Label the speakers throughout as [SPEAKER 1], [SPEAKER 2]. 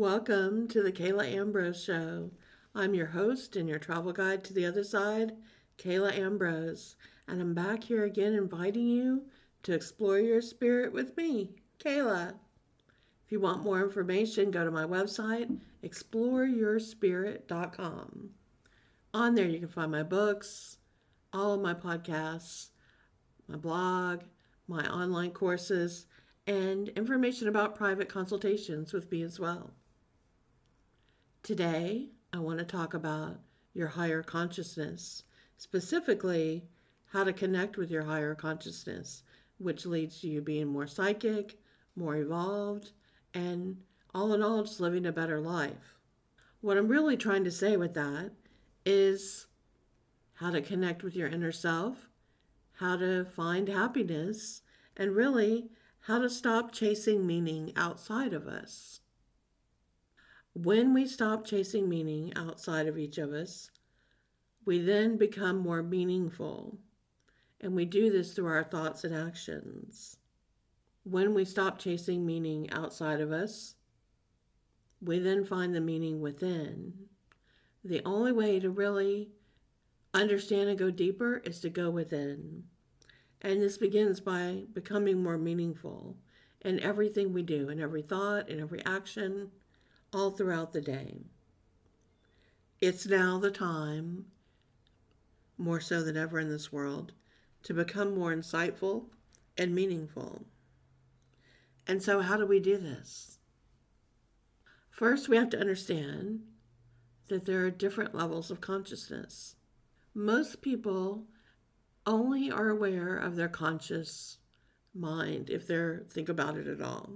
[SPEAKER 1] Welcome to the Kayla Ambrose Show. I'm your host and your travel guide to the other side, Kayla Ambrose, and I'm back here again inviting you to explore your spirit with me, Kayla. If you want more information, go to my website, exploreyourspirit.com. On there you can find my books, all of my podcasts, my blog, my online courses, and information about private consultations with me as well. Today, I want to talk about your higher consciousness, specifically how to connect with your higher consciousness, which leads to you being more psychic, more evolved, and all in all, just living a better life. What I'm really trying to say with that is how to connect with your inner self, how to find happiness, and really how to stop chasing meaning outside of us. When we stop chasing meaning outside of each of us, we then become more meaningful. And we do this through our thoughts and actions. When we stop chasing meaning outside of us, we then find the meaning within. The only way to really understand and go deeper is to go within. And this begins by becoming more meaningful in everything we do, in every thought, in every action, all throughout the day. It's now the time, more so than ever in this world, to become more insightful and meaningful. And so how do we do this? First, we have to understand that there are different levels of consciousness. Most people only are aware of their conscious mind if they think about it at all.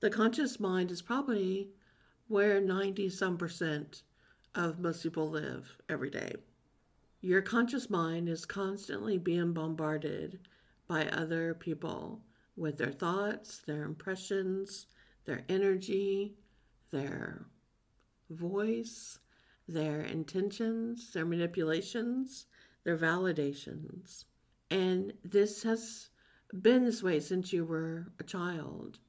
[SPEAKER 1] The conscious mind is probably where 90% of most people live every day. Your conscious mind is constantly being bombarded by other people with their thoughts, their impressions, their energy, their voice, their intentions, their manipulations, their validations. And this has been this way since you were a child.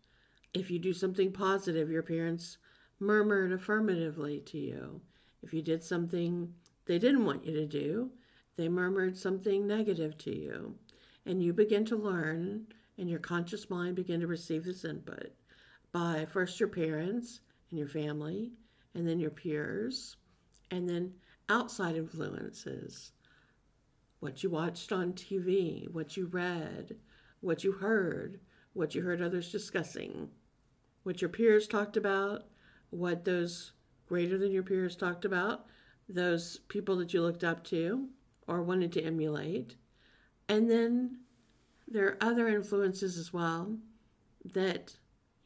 [SPEAKER 1] If you do something positive, your parents murmured affirmatively to you. If you did something they didn't want you to do, they murmured something negative to you. And you begin to learn, and your conscious mind begin to receive this input by first your parents and your family, and then your peers, and then outside influences. What you watched on TV, what you read, what you heard others discussing, what your peers talked about, what those greater than your peers talked about, those people that you looked up to or wanted to emulate. And then there are other influences as well that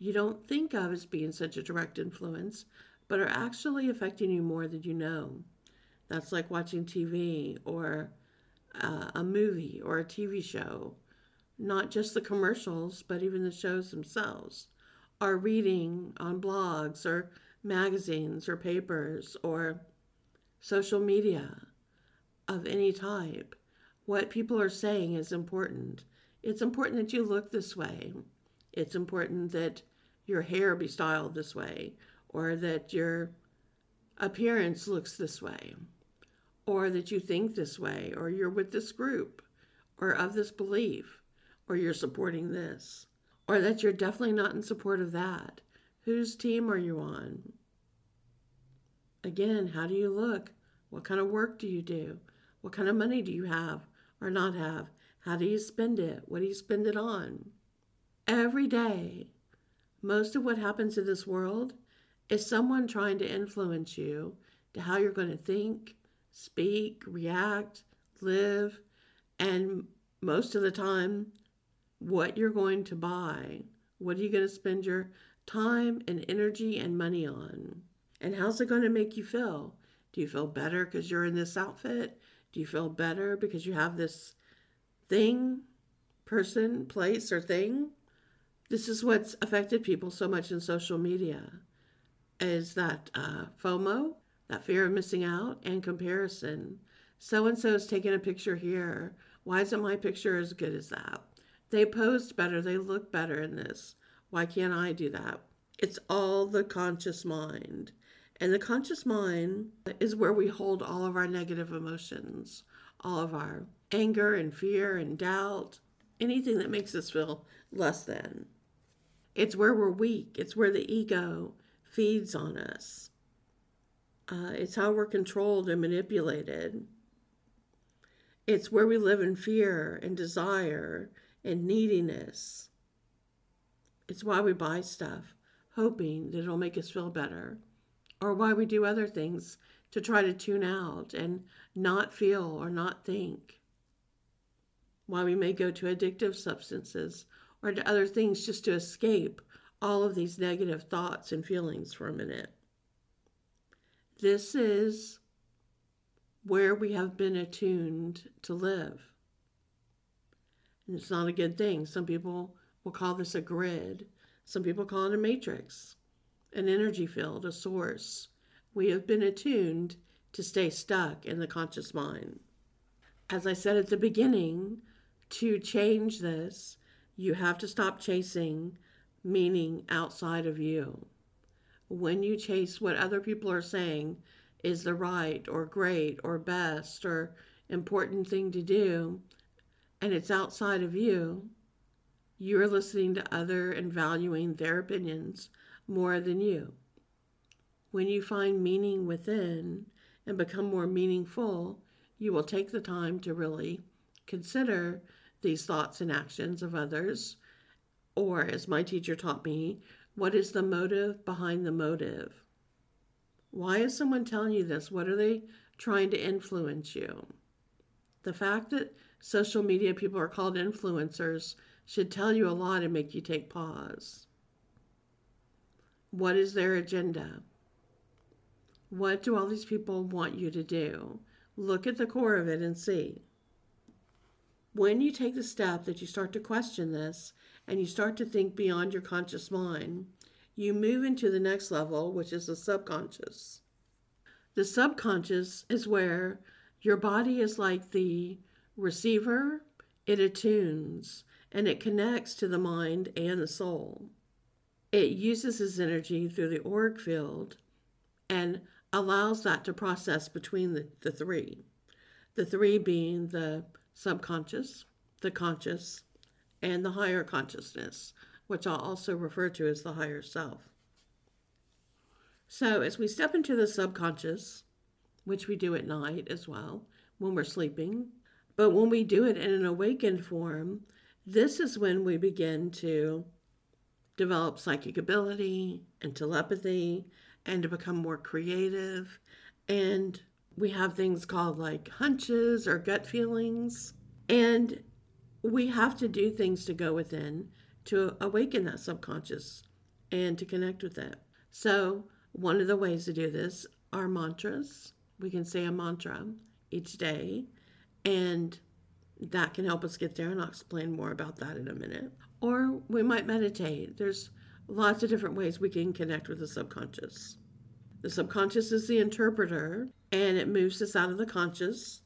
[SPEAKER 1] you don't think of as being such a direct influence, but are actually affecting you more than you know. That's like watching TV or a movie or a TV show, not just the commercials, but even the shows themselves, or reading on blogs or magazines or papers or social media of any type. What people are saying is important. It's important that you look this way. It's important that your hair be styled this way, or that your appearance looks this way, or that you think this way, or you're with this group, or of this belief, or you're supporting this, or that you're definitely not in support of that. Whose team are you on? Again, how do you look? What kind of work do you do? What kind of money do you have or not have? How do you spend it? What do you spend it on? Every day, most of what happens in this world is someone trying to influence you to how you're going to think, speak, react, live, and most of the time, what you're going to buy. What are you going to spend your time and energy and money on? And how's it going to make you feel? Do you feel better because you're in this outfit? Do you feel better because you have this thing, person, place, or thing? This is what's affected people so much in social media, is that FOMO, that fear of missing out, and comparison. So-and-so is taking a picture here. Why isn't my picture as good as that? They posed better. They look better in this. Why can't I do that? It's all the conscious mind. And the conscious mind is where we hold all of our negative emotions, all of our anger and fear and doubt, anything that makes us feel less than. It's where we're weak. It's where the ego feeds on us. It's how we're controlled and manipulated. It's where we live in fear and desire and neediness. It's why we buy stuff, hoping that it'll make us feel better, or why we do other things to try to tune out and not feel or not think. Why we may go to addictive substances or to other things just to escape all of these negative thoughts and feelings for a minute. This is where we have been attuned to live. And it's not a good thing. Some people will call this a grid. Some people call it a matrix, an energy field, a source. We have been attuned to stay stuck in the conscious mind. As I said at the beginning, to change this, you have to stop chasing meaning outside of you. When you chase what other people are saying is the right or great or best or important thing to do, and it's outside of you, you're listening to other and valuing their opinions more than you. When you find meaning within and become more meaningful, you will take the time to really consider these thoughts and actions of others. Or, as my teacher taught me, what is the motive behind the motive? Why is someone telling you this? What are they trying to influence you? The fact that social media people are called influencers should tell you a lot and make you take pause. What is their agenda? What do all these people want you to do? Look at the core of it and see. When you take the step that you start to question this and you start to think beyond your conscious mind, you move into the next level, which is the subconscious. The subconscious is where your body is like the receiver. It attunes and it connects to the mind and the soul. It uses its energy through the auric field and allows that to process between the three. The three being the subconscious, the conscious, and the higher consciousness, which I'll also refer to as the higher self. So as we step into the subconscious, which we do at night as well, when we're sleeping, but when we do it in an awakened form, this is when we begin to develop psychic ability and telepathy and to become more creative. And we have things called like hunches or gut feelings. And we have to do things to go within to awaken that subconscious and to connect with it. So one of the ways to do this are mantras. We can say a mantra each day, and that can help us get there, and I'll explain more about that in a minute. Or we might meditate. There's lots of different ways we can connect with the subconscious. The subconscious is the interpreter, and it moves us out of the conscious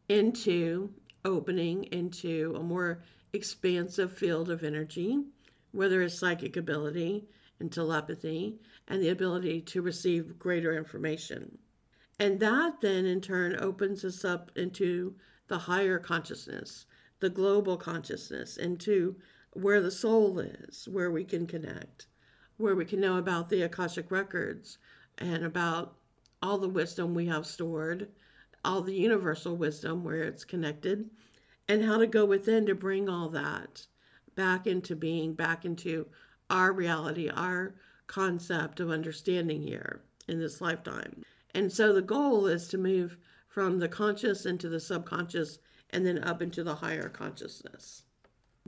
[SPEAKER 1] into opening into a more expansive field of energy, where there is psychic ability and telepathy and the ability to receive greater information. And that then in turn opens us up into the higher consciousness, the global consciousness, into where the soul is, where we can connect, where we can know about the Akashic records and about all the wisdom we have stored, all the universal wisdom where it's connected, and how to go within to bring all that back into being, back into our reality, our concept of understanding here in this lifetime. And so the goal is to move from the conscious into the subconscious and then up into the higher consciousness.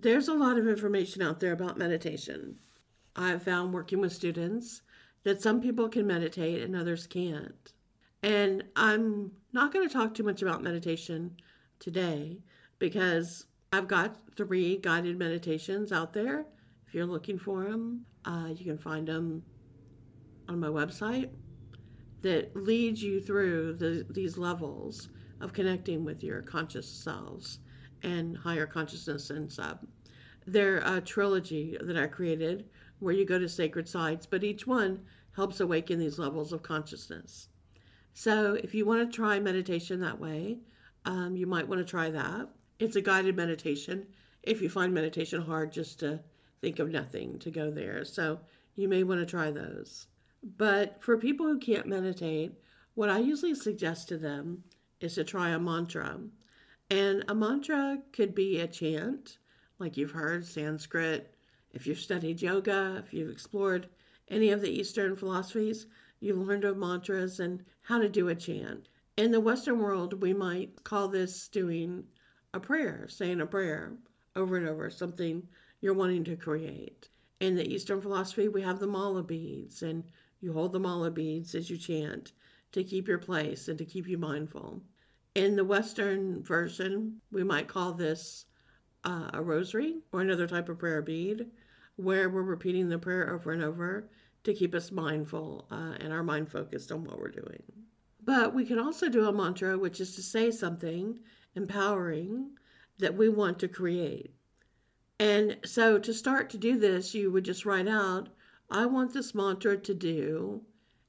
[SPEAKER 1] There's a lot of information out there about meditation. I've found working with students that some people can meditate and others can't. And I'm not going to talk too much about meditation today because I've got 3 guided meditations out there. If you're looking for them, you can find them on my website that leads you through these levels of connecting with your conscious selves and higher consciousness and sub. They're a trilogy that I created where you go to sacred sites, but each one helps awaken these levels of consciousness. So if you want to try meditation that way, you might want to try that. It's a guided meditation. If you find meditation hard, just to think of nothing to go there. So you may want to try those. But for people who can't meditate, what I usually suggest to them is to try a mantra. And a mantra could be a chant, like you've heard Sanskrit. If you've studied yoga, if you've explored any of the Eastern philosophies, you've learned of mantras and how to do a chant. In the Western world, we might call this doing a prayer, saying a prayer over and over, something you're wanting to create. In the Eastern philosophy, we have the mala beads, and you hold the mala beads as you chant to keep your place and to keep you mindful. In the Western version, we might call this a rosary or another type of prayer bead, where we're repeating the prayer over and over to keep us mindful and our mind focused on what we're doing. But we can also do a mantra, which is to say something empowering that we want to create. And so to start to do this, you would just write out, I want this mantra to do,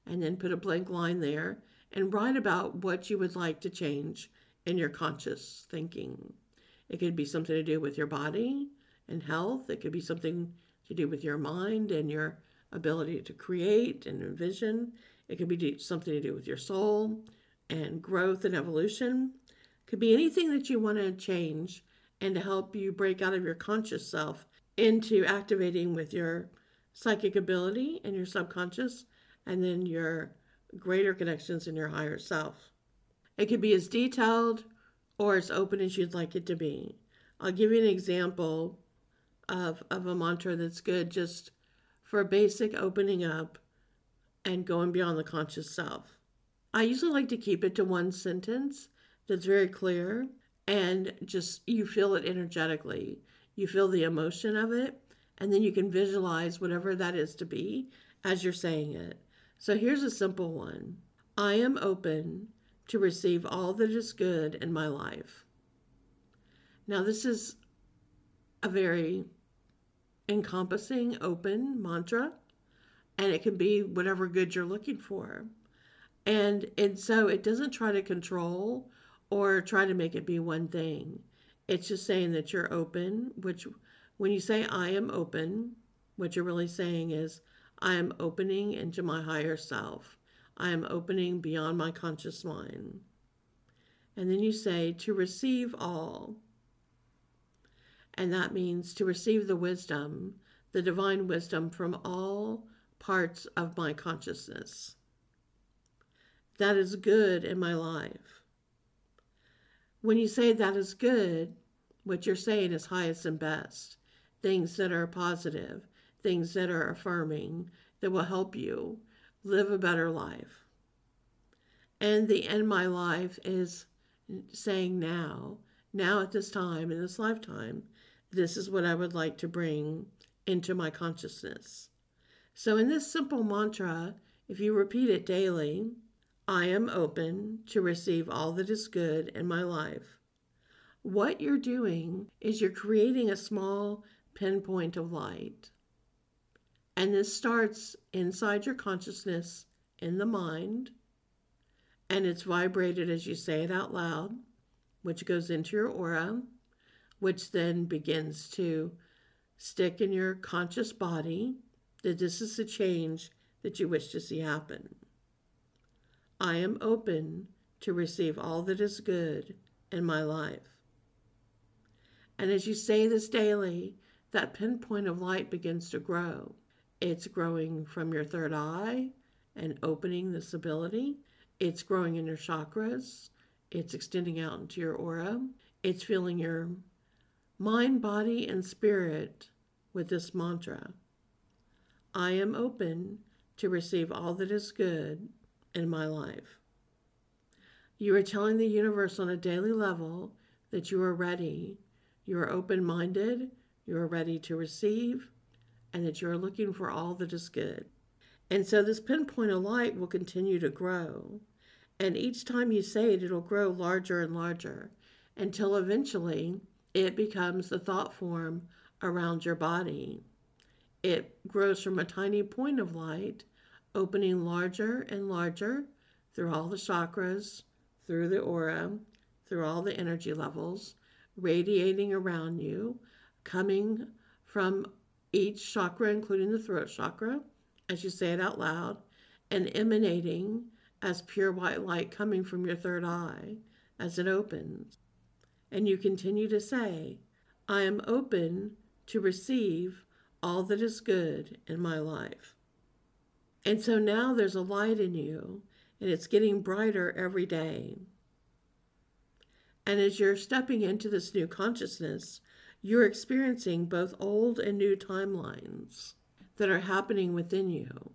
[SPEAKER 1] and then put a blank line there and write about what you would like to change in your conscious thinking. It could be something to do with your body and health. It could be something to do with your mind and your ability to create and envision. It could be something to do with your soul and growth and evolution. It could be anything that you want to change and to help you break out of your conscious self into activating with your psychic ability and your subconscious, and then your greater connections in your higher self. It could be as detailed or as open as you'd like it to be. I'll give you an example of a mantra that's good just for a basic opening up and going beyond the conscious self. I usually like to keep it to one sentence that's very clear, and just you feel it energetically. You feel the emotion of it, and then you can visualize whatever that is to be as you're saying it. So here's a simple one. I am open to receive all that is good in my life. Now this is a very encompassing, open mantra, and it can be whatever good you're looking for. And so it doesn't try to control or try to make it be one thing. It's just saying that you're open, which when you say I am open, what you're really saying is I am opening into my higher self. I am opening beyond my conscious mind. And then you say to receive all. And that means to receive the wisdom, the divine wisdom from all parts of my consciousness. That is good in my life. When you say that is good, what you're saying is highest and best. Things that are positive, things that are affirming, that will help you live a better life. And the end of my life is saying now at this time, in this lifetime, this is what I would like to bring into my consciousness. So in this simple mantra, if you repeat it daily, I am open to receive all that is good in my life. What you're doing is you're creating a small pinpoint of light. And this starts inside your consciousness in the mind, and it's vibrated as you say it out loud, which goes into your aura, which then begins to stick in your conscious body, that this is the change that you wish to see happen. I am open to receive all that is good in my life. And as you say this daily, that pinpoint of light begins to grow. It's growing from your third eye and opening this ability. It's growing in your chakras. It's extending out into your aura. It's filling your mind, body, and spirit with this mantra. I am open to receive all that is good in my life. You are telling the universe on a daily level that you are ready, you are open-minded, you are ready to receive, and that you are looking for all that is good. And so this pinpoint of light will continue to grow. And each time you say it, it'll grow larger and larger until eventually it becomes the thought form around your body. It grows from a tiny point of light, opening larger and larger through all the chakras, through the aura, through all the energy levels, radiating around you, coming from each chakra, including the throat chakra, as you say it out loud, and emanating as pure white light coming from your third eye as it opens. And you continue to say, I am open to receive all that is good in my life. And so now there's a light in you, and it's getting brighter every day. And as you're stepping into this new consciousness, you're experiencing both old and new timelines that are happening within you.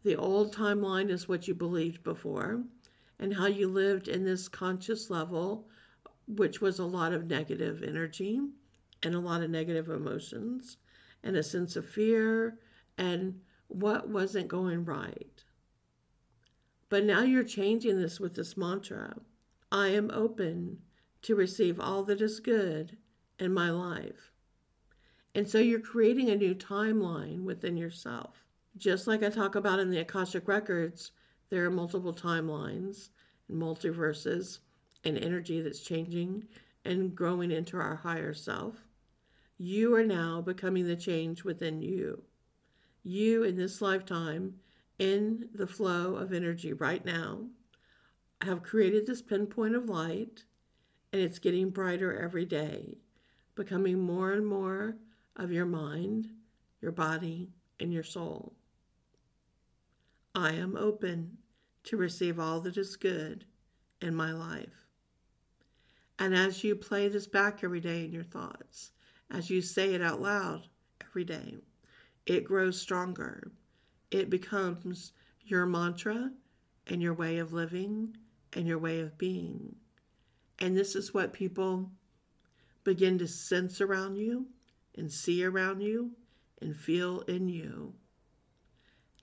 [SPEAKER 1] The old timeline is what you believed before and how you lived in this conscious level, which was a lot of negative energy and a lot of negative emotions and a sense of fear and what wasn't going right. But now you're changing this with this mantra. I am open to receive all that is good in my life. And so you're creating a new timeline within yourself. Just like I talk about in the Akashic Records, there are multiple timelines and multiverses and energy that's changing and growing into our higher self. You are now becoming the change within you. You in this lifetime, in the flow of energy right now, have created this pinpoint of light, and it's getting brighter every day, becoming more and more of your mind, your body, and your soul. I am open to receive all that is good in my life. And as you play this back every day in your thoughts, as you say it out loud every day, it grows stronger. It becomes your mantra and your way of living and your way of being. And this is what people begin to sense around you and see around you and feel in you.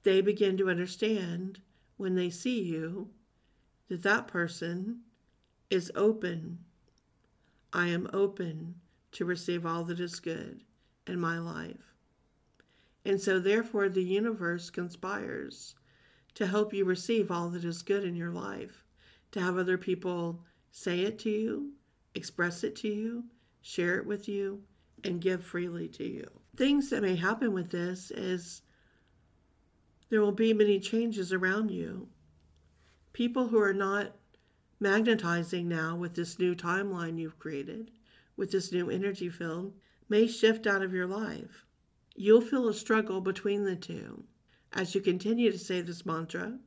[SPEAKER 1] They begin to understand when they see you that that person is open. I am open to receive all that is good in my life. And so therefore the universe conspires to help you receive all that is good in your life, to have other people say it to you, express it to you, share it with you, and give freely to you. Things that may happen with this is there will be many changes around you. People who are not magnetizing now with this new timeline you've created, with this new energy field, may shift out of your life. You'll feel a struggle between the two. As you continue to say this mantra,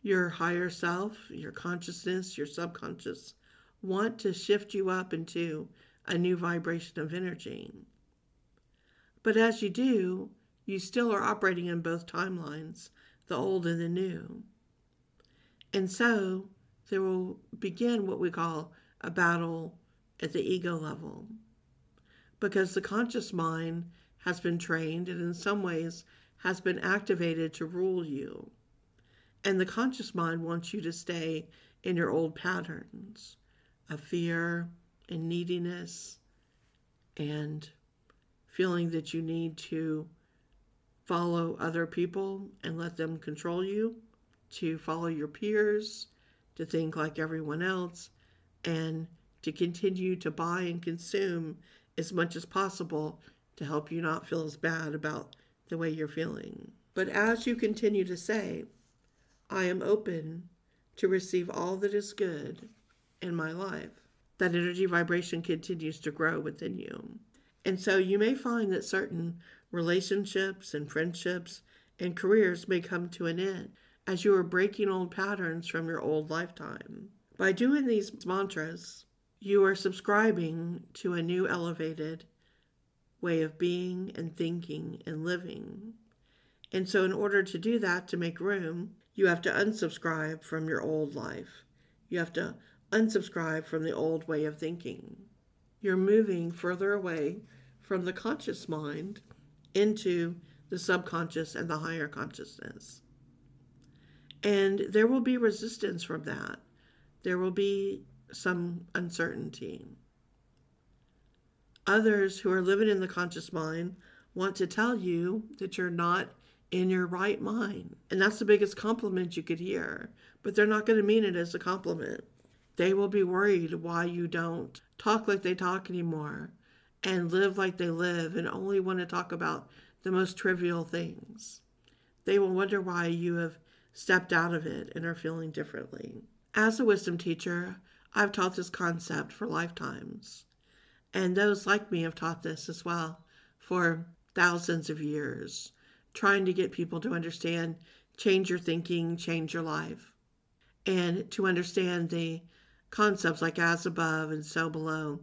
[SPEAKER 1] your higher self, your consciousness, your subconscious want to shift you up into a new vibration of energy. But as you do, you still are operating in both timelines, the old and the new. And so there will begin what we call a battle at the ego level, because the conscious mind has been trained and in some ways has been activated to rule you. And the conscious mind wants you to stay in your old patterns of fear and neediness and feeling that you need to follow other people and let them control you, to follow your peers, to think like everyone else, and to continue to buy and consume as much as possible to help you not feel as bad about the way you're feeling. But as you continue to say, I am open to receive all that is good in my life, that energy vibration continues to grow within you. And so you may find that certain relationships and friendships and careers may come to an end as you are breaking old patterns from your old lifetime. By doing these mantras, you are subscribing to a new elevated way of being and thinking and living. And so in order to do that, to make room, you have to unsubscribe from your old life. You have to unsubscribe from the old way of thinking. You're moving further away from the conscious mind into the subconscious and the higher consciousness. And there will be resistance from that. There will be some uncertainty. Others who are living in the conscious mind want to tell you that you're not in your right mind. And that's the biggest compliment you could hear. But they're not going to mean it as a compliment. They will be worried why you don't talk like they talk anymore and live like they live and only want to talk about the most trivial things. They will wonder why you have stepped out of it and are feeling differently. As a wisdom teacher, I've taught this concept for lifetimes. And those like me have taught this as well for thousands of years, trying to get people to understand, change your thinking, change your life, and to understand the concepts like as above and so below,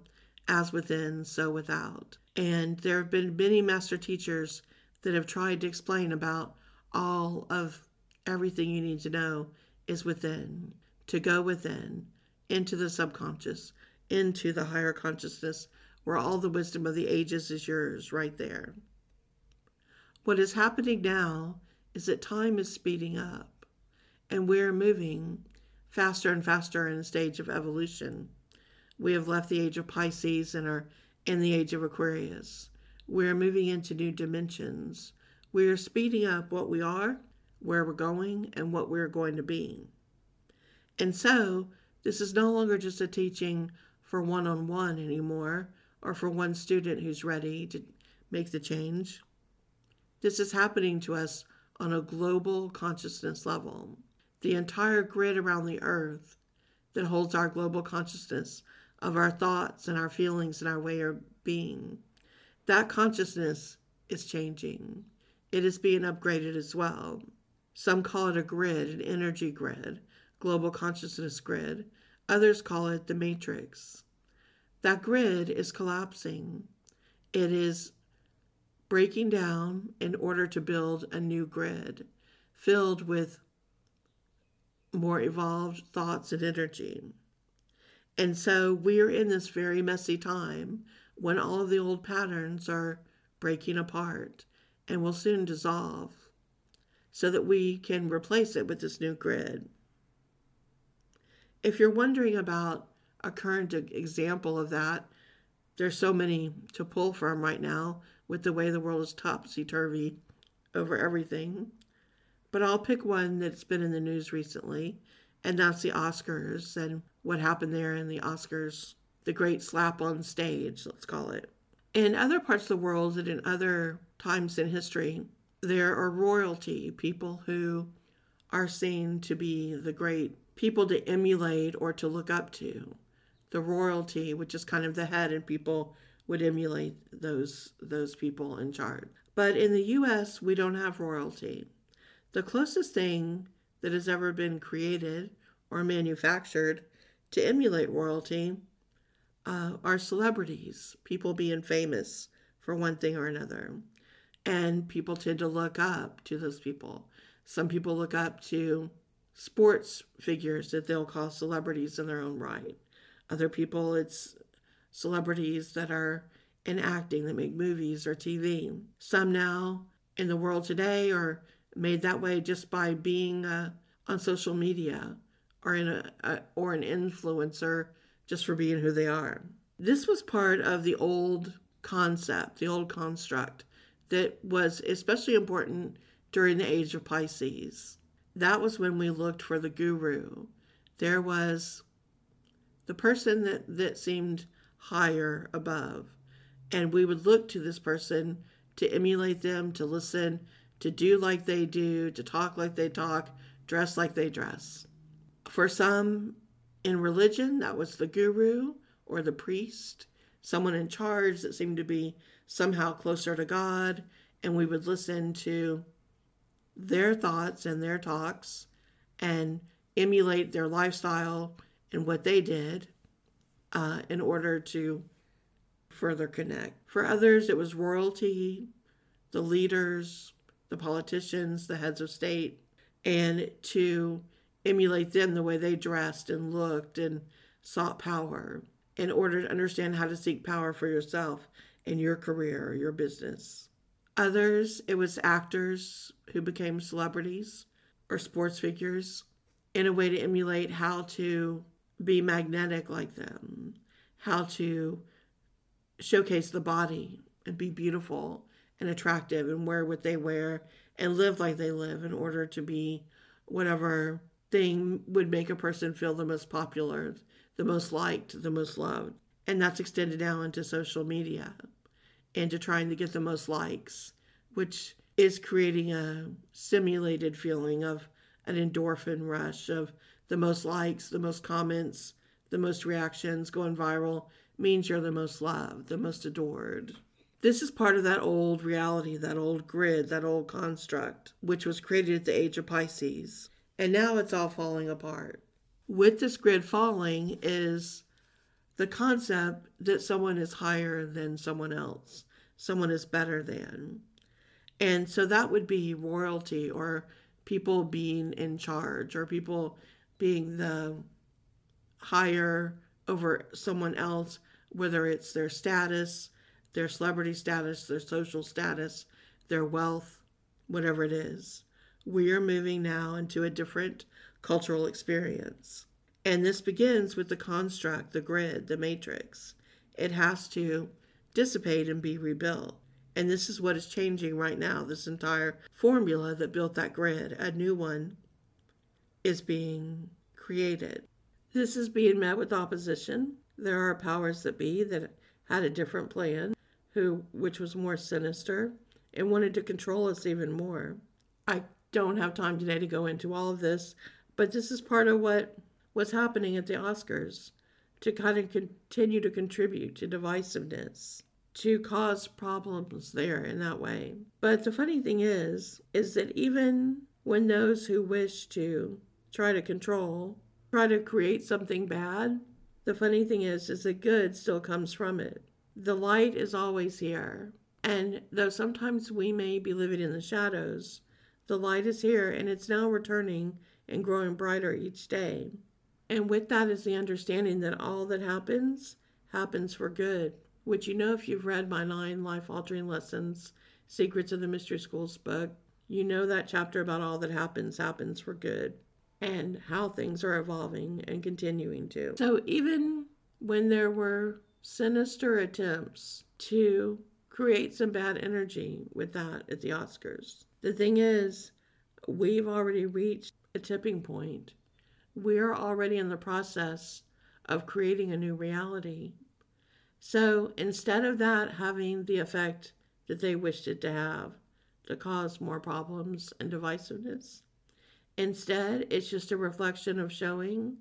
[SPEAKER 1] as within, so without. And there have been many master teachers that have tried to explain about all of everything you need to know is within, to go within, into the subconscious, into the higher consciousness, where all the wisdom of the ages is yours right there. What is happening now is that time is speeding up, and we're moving faster and faster in a stage of evolution. We have left the age of Pisces and are in the age of Aquarius. We're moving into new dimensions. We are speeding up what we are, where we're going, and what we're going to be. And so, this is no longer just a teaching for one-on-one anymore, or for one student who's ready to make the change. This is happening to us on a global consciousness level. The entire grid around the earth that holds our global consciousness of our thoughts and our feelings and our way of being, that consciousness is changing. It is being upgraded as well. Some call it a grid, an energy grid, global consciousness grid. Others call it the matrix. That grid is collapsing. It is breaking down in order to build a new grid filled with more evolved thoughts and energy. And so we are in this very messy time when all of the old patterns are breaking apart and will soon dissolve so that we can replace it with this new grid. If you're wondering about a current example of that, there's so many to pull from right now with the way the world is topsy-turvy over everything. But I'll pick one that's been in the news recently, and that's the Oscars and what happened there in the Oscars, the great slap on stage, let's call it. In other parts of the world and in other times in history, there are royalty, people who are seen to be the great people to emulate or to look up to. The royalty, which is kind of the head, and people would emulate those people in charge. But in the U.S., we don't have royalty. The closest thing that has ever been created or manufactured to emulate royalty are celebrities, people being famous for one thing or another. And people tend to look up to those people. Some people look up to sports figures that they'll call celebrities in their own right. Other people, it's celebrities that are in acting, that make movies or TV. Some now in the world today are made that way just by being on social media or or an influencer just for being who they are. This was part of the old concept, the old construct that was especially important during the age of Pisces. That was when we looked for the guru. There was the person that seemed higher above. And we would look to this person to emulate them, to listen, to do like they do, to talk like they talk, dress like they dress. For some in religion, that was the guru or the priest, someone in charge that seemed to be somehow closer to God, and we would listen to their thoughts and their talks and emulate their lifestyle and what they did in order to further connect. For others, it was royalty, the leaders, the politicians, the heads of state, and to emulate them the way they dressed and looked and sought power in order to understand how to seek power for yourself in your career or your business. Others, it was actors who became celebrities or sports figures in a way to emulate how to be magnetic like them, how to showcase the body and be beautiful and attractive and wear what they wear and live like they live in order to be whatever thing would make a person feel the most popular, the most liked, the most loved. And that's extended now into social media, into trying to get the most likes, which is creating a simulated feeling of an endorphin rush of the most likes, the most comments, the most reactions going viral means you're the most loved, the most adored. This is part of that old reality, that old grid, that old construct, which was created at the age of Pisces. And now it's all falling apart. With this grid falling is the concept that someone is higher than someone else, someone is better than. And so that would be royalty, or people being in charge, or people being the higher over someone else, whether it's their status, their celebrity status, their social status, their wealth, whatever it is. We are moving now into a different cultural experience. And this begins with the construct, the grid, the matrix. It has to dissipate and be rebuilt. And this is what is changing right now. This entire formula that built that grid, a new one, is being created. This is being met with opposition. There are powers that be that had a different plan, which was more sinister and wanted to control us even more. I don't have time today to go into all of this, but this is part of what's happening at the Oscars, to kind of continue to contribute to divisiveness, to cause problems there in that way. But the funny thing is that even when those who wish to try to control, try to create something bad, the funny thing is that good still comes from it. The light is always here. And though sometimes we may be living in the shadows, the light is here, and it's now returning and growing brighter each day. And with that is the understanding that all that happens for good, which if you've read my 9 life-altering lessons, Secrets of the Mystery Schools book, that chapter about all that happens for good, and how things are evolving and continuing to. So even when there were sinister attempts to create some bad energy with that at the Oscars, the thing is, we've already reached a tipping point. We're already in the process of creating a new reality. So instead of that having the effect that they wished it to have, to cause more problems and divisiveness, instead it's just a reflection of showing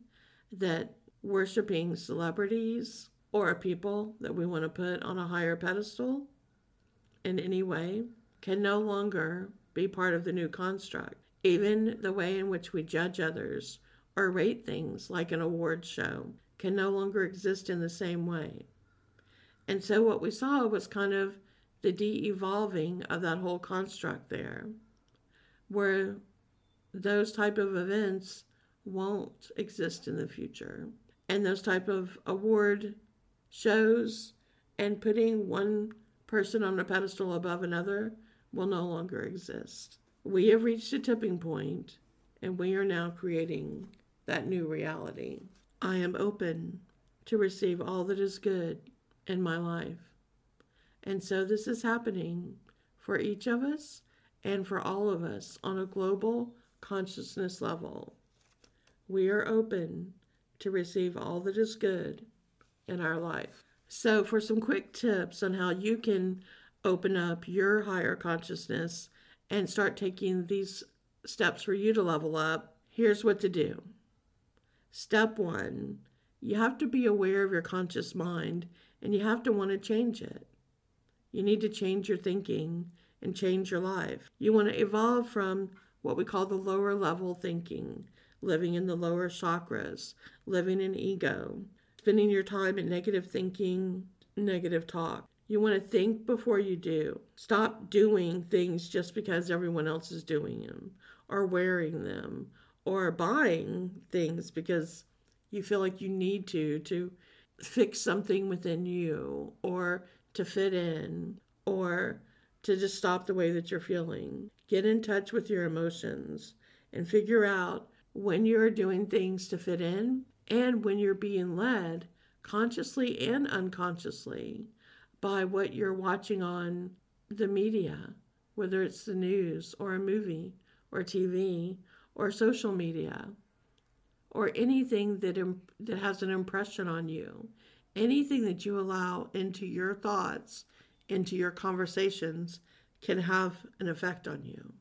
[SPEAKER 1] that worshiping celebrities or people that we want to put on a higher pedestal in any way can no longer be part of the new construct. Even the way in which we judge others or rate things like an award show can no longer exist in the same way. And so what we saw was kind of the de-evolving of that whole construct there, where those type of events won't exist in the future. And those type of award shows and putting one person on a pedestal above another will no longer exist. We have reached a tipping point, and we are now creating that new reality. I am open to receive all that is good in my life. And so this is happening for each of us and for all of us on a global consciousness level. We are open to receive all that is good in our life. So for some quick tips on how you can open up your higher consciousness and start taking these steps for you to level up, here's what to do. Step 1, you have to be aware of your conscious mind, and you have to want to change it. You need to change your thinking and change your life. You want to evolve from what we call the lower level thinking, living in the lower chakras, living in ego, spending your time in negative thinking, negative talk. You want to think before you do. Stop doing things just because everyone else is doing them, or wearing them, or buying things because you feel like you need to fix something within you, or to fit in, or to just stop the way that you're feeling. Get in touch with your emotions and figure out when you're doing things to fit in and when you're being led consciously and unconsciously by what you're watching on the media, whether it's the news or a movie or TV or social media or anything that has an impression on you, anything that you allow into your thoughts, into your conversations, can have an effect on you.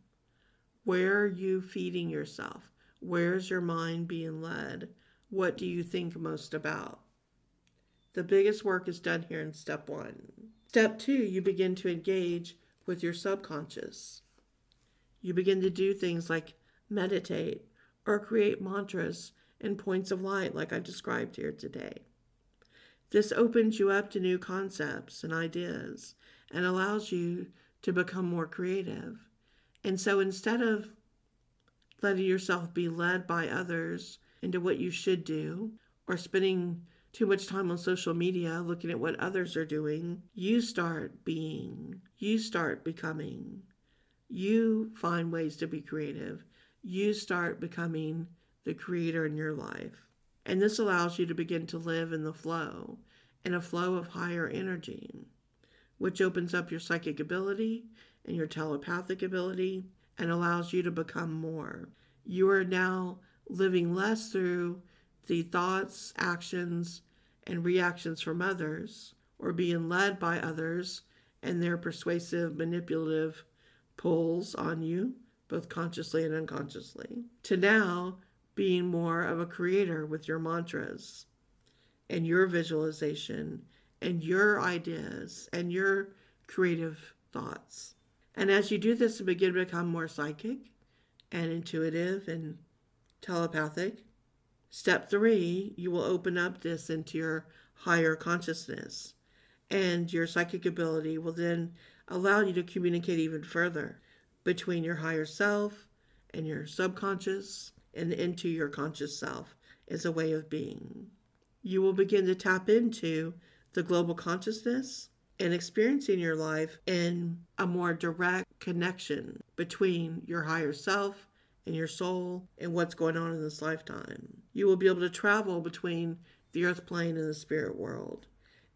[SPEAKER 1] Where are you feeding yourself? Where's your mind being led? What do you think most about? The biggest work is done here in step 1. Step 2, you begin to engage with your subconscious. You begin to do things like meditate or create mantras and points of light like I described here today. This opens you up to new concepts and ideas and allows you to become more creative. And so instead of letting yourself be led by others into what you should do or spending too much time on social media looking at what others are doing, you start being, you start becoming, you find ways to be creative, you start becoming the creator in your life. And this allows you to begin to live in a flow of higher energy, which opens up your psychic ability and your telepathic ability and allows you to become more. You are now living less through the thoughts, actions, and reactions from others, or being led by others and their persuasive, manipulative pulls on you, both consciously and unconsciously, to now being more of a creator with your mantras and your visualization and your ideas and your creative thoughts. And as you do this, you begin to become more psychic and intuitive and telepathic. Step 3, you will open up this into your higher consciousness, and your psychic ability will then allow you to communicate even further between your higher self and your subconscious and into your conscious self as a way of being. You will begin to tap into the global consciousness and experiencing your life in a more direct connection between your higher self and your soul and what's going on in this lifetime. You will be able to travel between the earth plane and the spirit world,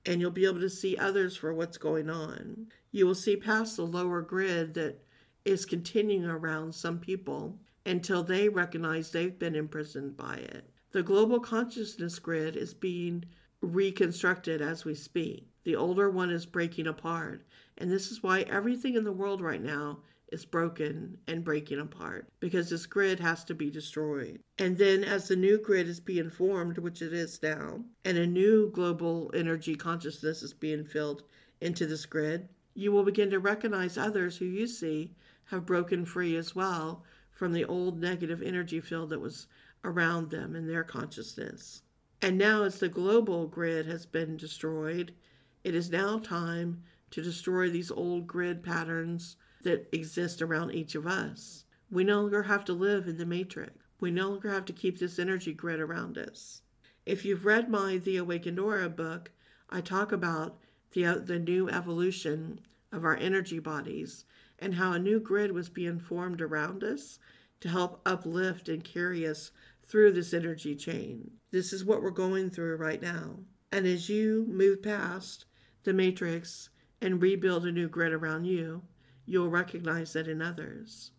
[SPEAKER 1] and you'll be able to see others for what's going on. You will see past the lower grid that is continuing around some people until they recognize they've been imprisoned by it. The global consciousness grid is being reconstructed as we speak. The older one is breaking apart, and this is why everything in the world right now is broken and breaking apart, because this grid has to be destroyed. And then as the new grid is being formed, which it is now, and a new global energy consciousness is being filled into this grid, you will begin to recognize others who you see have broken free as well from the old negative energy field that was around them in their consciousness. And now as the global grid has been destroyed, it is now time to destroy these old grid patterns that exist around each of us. We no longer have to live in the matrix. We no longer have to keep this energy grid around us. If you've read my The Awakened Aura book, I talk about the new evolution of our energy bodies and how a new grid was being formed around us to help uplift and carry us through this energy chain. This is what we're going through right now. And as you move past the matrix and rebuild a new grid around you, you'll recognize that in others.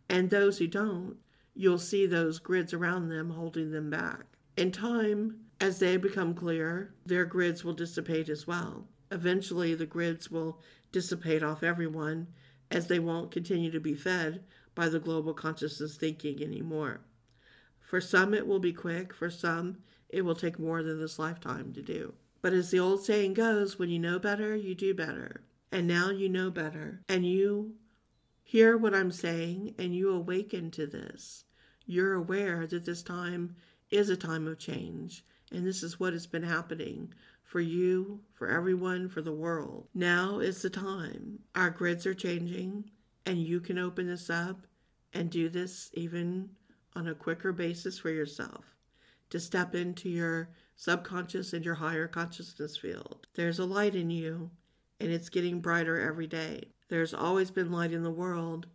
[SPEAKER 1] And those who don't, you'll see those grids around them holding them back. In time, as they become clear, their grids will dissipate as well. Eventually, the grids will dissipate off everyone as they won't continue to be fed by the global consciousness thinking anymore. For some, it will be quick. For some, it will take more than this lifetime to do. But as the old saying goes, when you know better, you do better. And now you know better. And you hear what I'm saying and you awaken to this. You're aware that this time is a time of change. And this is what has been happening for you, for everyone, for the world. Now is the time. Our grids are changing and you can open this up and do this even on a quicker basis for yourself, to step into your subconscious and your higher consciousness field. There's a light in you, and it's getting brighter every day. There's always been light in the world,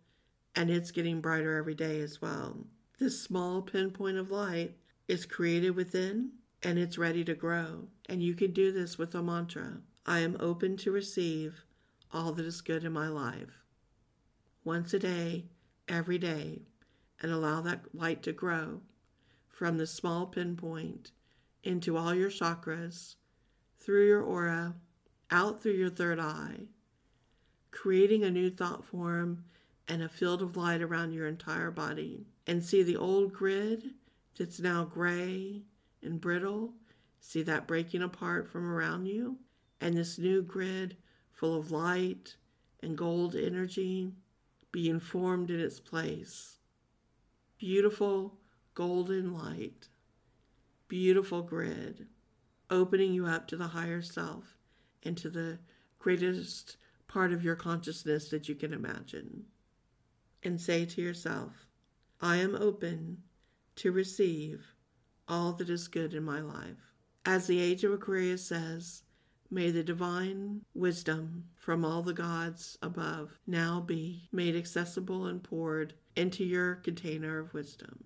[SPEAKER 1] and it's getting brighter every day as well. This small pinpoint of light is created within, and it's ready to grow. And you can do this with a mantra. I am open to receive all that is good in my life. Once a day, every day, and allow that light to grow from the small pinpoint into all your chakras, through your aura, out through your third eye, creating a new thought form and a field of light around your entire body. And see the old grid that's now gray and brittle, see that breaking apart from around you, and this new grid full of light and gold energy being formed in its place. Beautiful golden light, beautiful grid, opening you up to the higher self and to the greatest part of your consciousness that you can imagine. And say to yourself, I am open to receive all that is good in my life. As the Age of Aquarius says, may the divine wisdom from all the gods above now be made accessible and poured into your container of wisdom.